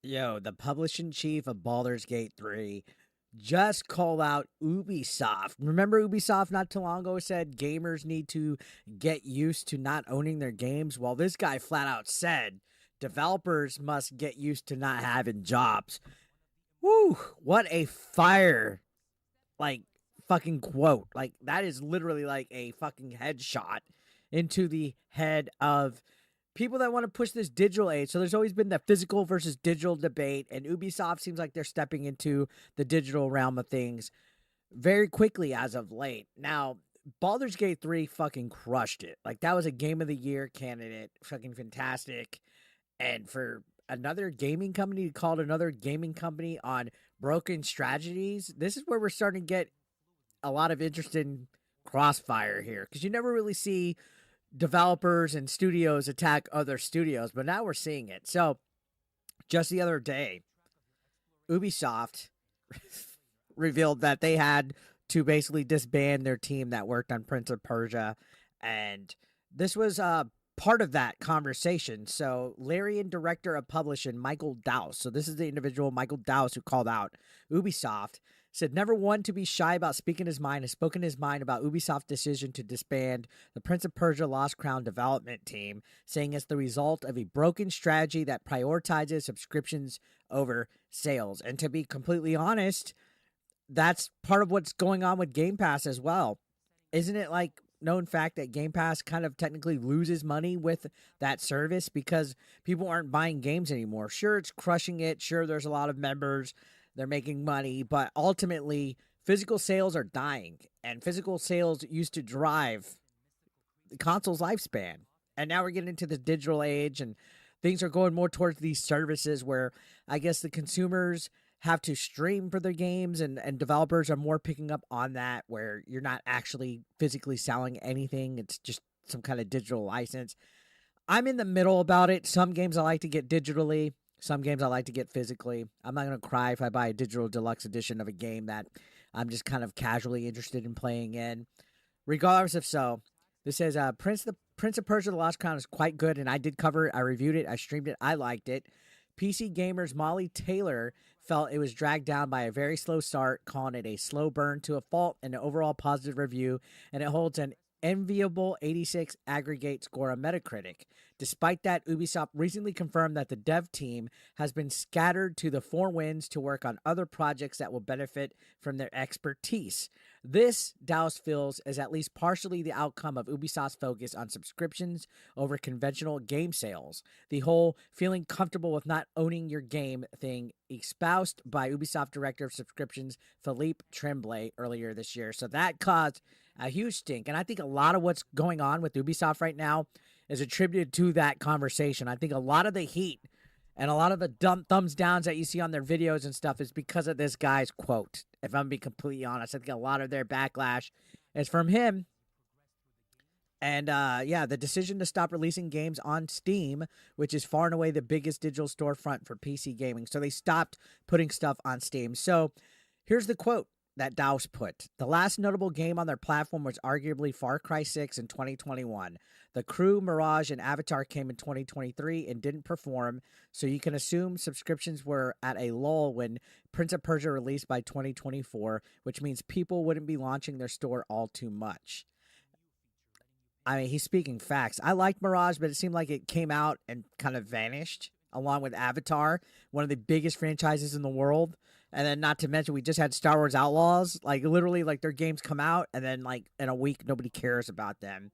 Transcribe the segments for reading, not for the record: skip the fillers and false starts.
Yo, the publishing chief of Baldur's Gate 3 just called out Ubisoft. Remember Ubisoft not too long ago said gamers need to get used to not owning their games? Well, this guy flat out said developers must get used to not having jobs. Woo, what a fire like fucking quote. Like that is literally like a fucking headshot into the head of people that want to push this digital age. So there's always been the physical versus digital debate, and Ubisoft seems like they're stepping into the digital realm of things very quickly as of late. Now, Baldur's Gate 3 fucking crushed it. Like that was a game of the year candidate, fucking fantastic. And for another gaming company to call another gaming company on broken strategies, this is where we're starting to get a lot of interesting crossfire here, because you never really see developers and studios attack other studios, but now we're seeing it. So just the other day, Ubisoft revealed that they had to basically disband their team that worked on Prince of Persia, and this was part of that conversation. So Larian director of publishing Michael Douse, so this is the individual Michael Douse who called out Ubisoft, said never one to be shy about speaking his mind, has spoken his mind about Ubisoft's decision to disband the Prince of Persia Lost Crown development team, saying it's the result of a broken strategy that prioritizes subscriptions over sales. And to be completely honest, that's part of what's going on with Game Pass as well. Isn't it like known fact that Game Pass kind of technically loses money with that service because people aren't buying games anymore? Sure, it's crushing it. Sure, there's a lot of members. They're making money, but ultimately physical sales are dying, and physical sales used to drive the console's lifespan. And now we're getting into the digital age, and things are going more towards these services where I guess the consumers have to stream for their games, and developers are more picking up on that, where you're not actually physically selling anything. It's just some kind of digital license. I'm in the middle about it. Some games I like to get digitally. Some games I like to get physically. I'm not going to cry if I buy a digital deluxe edition of a game that I'm just kind of casually interested in playing in. Regardless if so, this says Prince of Persia: The Lost Crown is quite good, and I did cover it. I reviewed it. I streamed it. I liked it. PC Gamer's Molly Taylor felt it was dragged down by a very slow start, calling it a slow burn to a fault and an overall positive review, and it holds an enviable 86 aggregate score on Metacritic. Despite that, Ubisoft recently confirmed that the dev team has been scattered to the four winds to work on other projects that will benefit from their expertise. This, Douse feels, is at least partially the outcome of Ubisoft's focus on subscriptions over conventional game sales. The whole feeling comfortable with not owning your game thing espoused by Ubisoft Director of Subscriptions Philippe Tremblay earlier this year. So that caused a huge stink. And I think a lot of what's going on with Ubisoft right now is attributed to that conversation. I think a lot of the heat and a lot of the thumbs downs that you see on their videos and stuff is because of this guy's quote. If I'm being completely honest, I think a lot of their backlash is from him. And yeah, the decision to stop releasing games on Steam, which is far and away the biggest digital storefront for PC gaming. So they stopped putting stuff on Steam. So here's the quote that Douse put. The last notable game on their platform was arguably Far Cry 6 in 2021. The Crew, Mirage, and Avatar came in 2023 and didn't perform, so you can assume subscriptions were at a lull when Prince of Persia released by 2024, which means people wouldn't be launching their store all too much. I mean, he's speaking facts. I liked Mirage, but it seemed like it came out and kind of vanished, along with Avatar, one of the biggest franchises in the world. And then not to mention, we just had Star Wars Outlaws. Like, literally, like, their games come out, and then, like, in a week, nobody cares about them.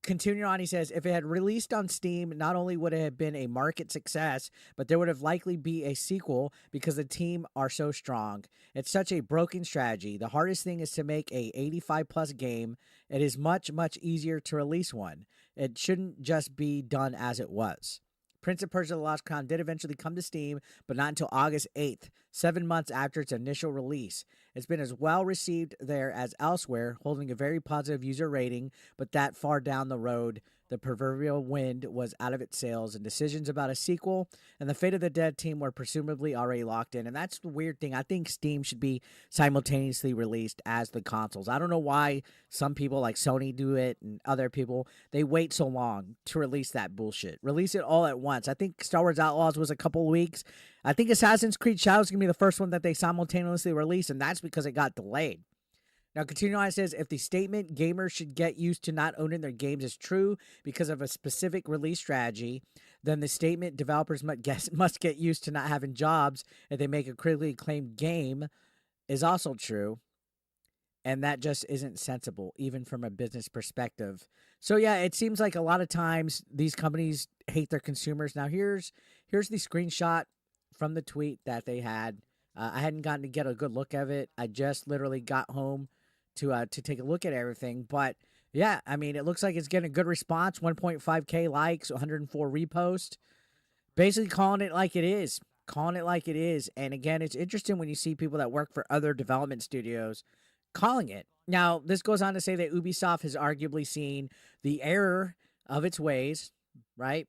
Continuing on, he says, if it had released on Steam, not only would it have been a market success, but there would have likely be a sequel because the team are so strong. It's such a broken strategy. The hardest thing is to make a 85-plus game. It is much, much easier to release one. It shouldn't just be done as it was. Prince of Persia: The Lost Crown did eventually come to Steam, but not until August 8th, 7 months after its initial release. It's been as well received there as elsewhere, holding a very positive user rating, but that far down the road, The proverbial wind was out of its sails, and decisions about a sequel and the fate of the Dead team were presumably already locked in. And that's the weird thing. I think Steam should be simultaneously released as the consoles. I don't know why some people like Sony do it and other people, they wait so long to release that bullshit. Release it all at once. I think Star Wars Outlaws was a couple of weeks. I think Assassin's Creed Shadows is going to be the first one that they simultaneously release, and that's because it got delayed. Now, continuing on, it says, if the statement gamers should get used to not owning their games is true because of a specific release strategy, then the statement developers must get used to not having jobs if they make a critically acclaimed game is also true. And that just isn't sensible, even from a business perspective. So, yeah, it seems like a lot of times these companies hate their consumers. Now, here's the screenshot from the tweet that they had. I hadn't gotten to get a good look of it. I just literally got home to take a look at everything. But yeah, I mean, it looks like it's getting a good response. 1.5K likes, 104 reposts. Basically calling it like it is. Calling it like it is. And again, it's interesting when you see people that work for other development studios calling it. Now, this goes on to say that Ubisoft has arguably seen the error of its ways, right?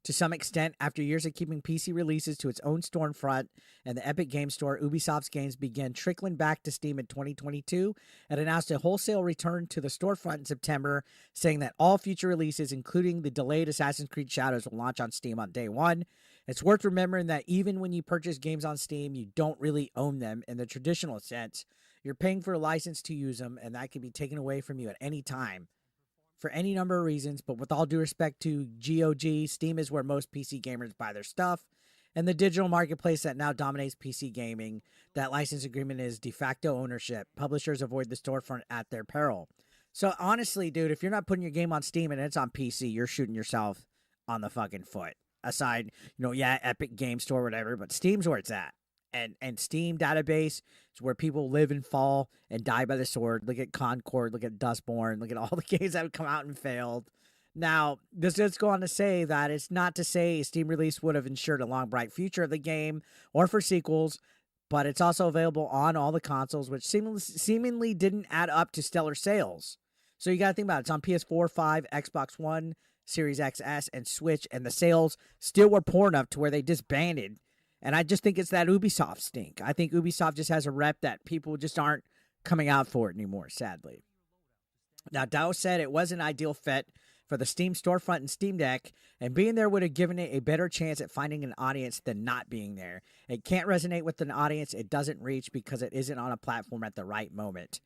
To some extent, after years of keeping PC releases to its own storefront and the Epic Game Store, Ubisoft's games began trickling back to Steam in 2022 and announced a wholesale return to the storefront in September, saying that all future releases, including the delayed Assassin's Creed Shadows, will launch on Steam on day one. It's worth remembering that even when you purchase games on Steam, you don't really own them in the traditional sense. You're paying for a license to use them, and that can be taken away from you at any time, for any number of reasons. But with all due respect to GOG, Steam is where most PC gamers buy their stuff, and the digital marketplace that now dominates PC gaming, that license agreement is de facto ownership. Publishers avoid the storefront at their peril. So honestly, dude, if you're not putting your game on Steam and it's on PC, you're shooting yourself on the fucking foot. Aside, Epic Game Store, whatever, but Steam's where it's at. And Steam database is where people live and fall and die by the sword. Look at Concord, look at Dustborn, look at all the games that have come out and failed. Now, this does go on to say that it's not to say a Steam release would have ensured a long, bright future of the game or for sequels, but it's also available on all the consoles, which seemingly didn't add up to stellar sales. So you got to think about it. It's on PS4, 5, Xbox One, Series XS, and Switch, and the sales still were poor enough to where they disbanded. And I just think it's that Ubisoft stink. I think Ubisoft just has a rep that people just aren't coming out for it anymore, sadly. Now, Douse said it was an ideal fit for the Steam storefront and Steam Deck, and being there would have given it a better chance at finding an audience than not being there. It can't resonate with an audience it doesn't reach because it isn't on a platform at the right moment.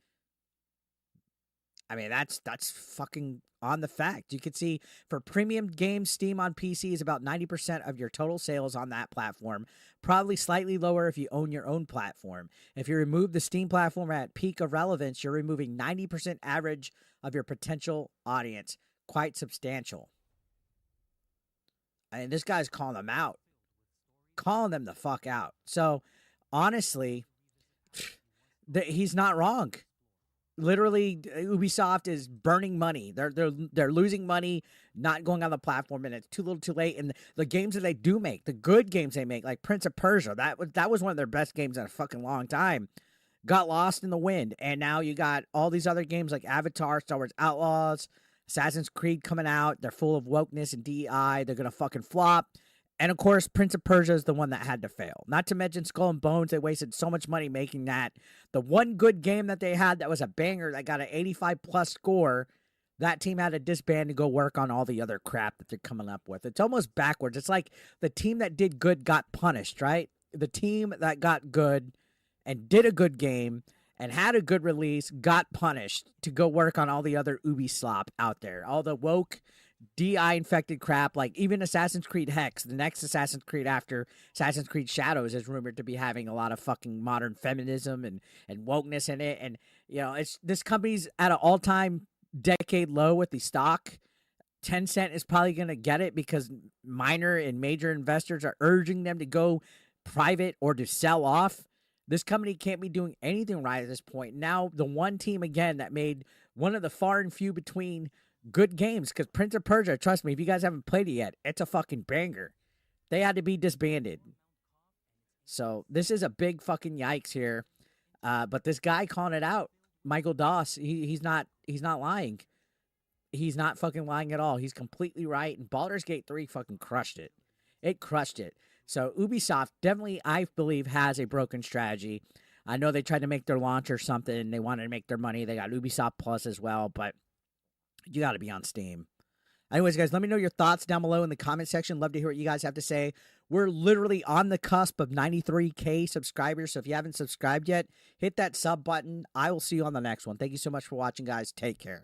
I mean, that's fucking on the fact. You can see for premium games, Steam on PC is about 90% of your total sales on that platform. Probably slightly lower if you own your own platform. If you remove the Steam platform at peak of relevance, you're removing 90% average of your potential audience. Quite substantial. I mean, this guy's calling them out. Calling them the fuck out. So, honestly, he's not wrong. Literally, Ubisoft is burning money. They're losing money, not going on the platform, and it's too little, too late. And the games that they do make, the good games they make, like Prince of Persia, that was one of their best games in a fucking long time, got lost in the wind. And now you got all these other games like Avatar, Star Wars Outlaws, Assassin's Creed coming out. They're full of wokeness and DEI. They're gonna fucking flop. And of course, Prince of Persia is the one that had to fail. Not to mention Skull and Bones. They wasted so much money making that. The one good game that they had that was a banger that got an 85 plus score, that team had to disband and go work on all the other crap that they're coming up with. It's almost backwards. It's like the team that did good got punished, right? The team that got good and did a good game and had a good release got punished to go work on all the other Ubi slop out there. All the woke DI-infected crap, like even Assassin's Creed Hex, the next Assassin's Creed after Assassin's Creed Shadows, is rumored to be having a lot of fucking modern feminism and wokeness in it. And, it's this company's at an all-time decade low with the stock. Tencent is probably going to get it because minor and major investors are urging them to go private or to sell off. This company can't be doing anything right at this point. Now, the one team, again, that made one of the far and few between good games, because Prince of Persia, trust me, if you guys haven't played it yet, it's a fucking banger. They had to be disbanded. So this is a big fucking yikes here. But this guy calling it out, Michael Douse, he's not lying. he's not fucking lying at all. He's completely right. And Baldur's Gate 3 fucking crushed it. It crushed it. So Ubisoft definitely, I believe, has a broken strategy. I know they tried to make their launch or something, and they wanted to make their money. They got Ubisoft Plus as well, but you got to be on Steam. Anyways, guys, let me know your thoughts down below in the comment section. Love to hear what you guys have to say. We're literally on the cusp of 93K subscribers, so if you haven't subscribed yet, hit that sub button. I will see you on the next one. Thank you so much for watching, guys. Take care.